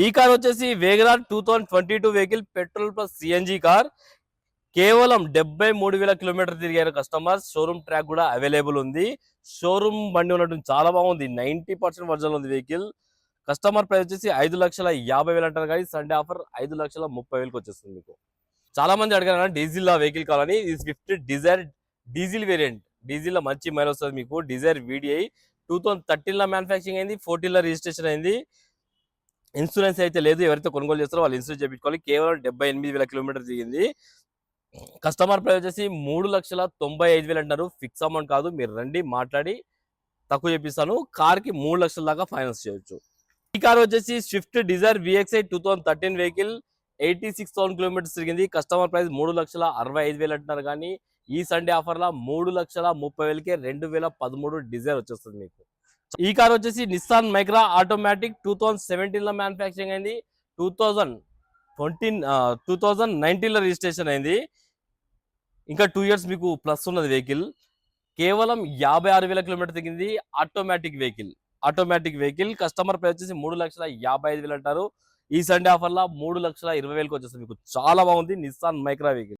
ఈ కార్ వచ్చేసి Wagon R 2022 vehicle petrol plus CNG car. కేవలం 73,000 కిలోమీటర్ తిరిగారు కస్టమర్స్. షోరూమ్ ట్రాక్ కూడా అవైలబుల్ ఉంది. షోరూమ్ బండి ఉన్నట్టు చాలా బాగుంది. 90% వర్జన్ ఉంది వెహికల్. కస్టమర్ ప్రైస్ వచ్చేసి 5,50,000 అంటారు, కానీ సండే ఆఫర్ 5,30,000 వచ్చేస్తుంది మీకు. చాలా మంది అడిగారు డీజిల్ వెహికల్ కావాలని. ఈ Swift Dzire diesel variant. Diesel లో మంచి మైల్ వస్తుంది మీకు. డిజైర్ VDI 2013 లో మ్యానుఫ్యాక్చరింగ్ అయింది, 14 లో రిజిస్ట్రేషన్ అయింది. ఇన్సూరెన్స్ అయితే లేదు. ఎవరైతే కొనుగోలు చేస్తారో వాళ్ళు ఇన్సూరెన్స్ చేయించుకోవాలి. కేవలం 78,000 కిలోమీటర్ దిగింది. కస్టమర్ ప్రైస్ వచ్చేసి 3,95,000 అంటారు. ఫిక్స్ అమౌంట్ కాదు, మీరు రండి మాట్లాడి తక్కువ చేపిస్తాను. కార్ కి 3 లక్షల దాకా ఫైనాన్స్ చేయొచ్చు. ఈ కార్ వచ్చేసి Swift Dzire VXI 2013 vehicle, 86,000 kilometres తిరిగింది. కస్టమర్ ప్రైస్ 3,65,000 అంటున్నారు, కానీ ఈ సండే ఆఫర్ లా 3,30,000కే 2013 డిజైర్ వచ్చేస్తుంది మీకు. ఈ కార్ వచ్చేసి నిస్సాన్ మైక్రా ఆటోమేటిక్ 2017 లో మ్యానుఫ్యాక్చరింగ్ అయింది, 2019 లో రిజిస్ట్రేషన్ అయింది. ఇంకా 2 ఇయర్స్ మీకు ప్లస్ ఉన్నది వెహికల్. కేవలం 56,000 కిలోమీటర్ తిరిగింది. Automatic vehicle. కస్టమర్ ప్రైస్ వచ్చేసి 3,55,000 అంటారు. ఈ సండే ఆఫర్ లా 3,20,000కి వచ్చేస్తుంది మీకు. చాలా బాగుంది నిస్సాన్ మైక్రా వెహికల్.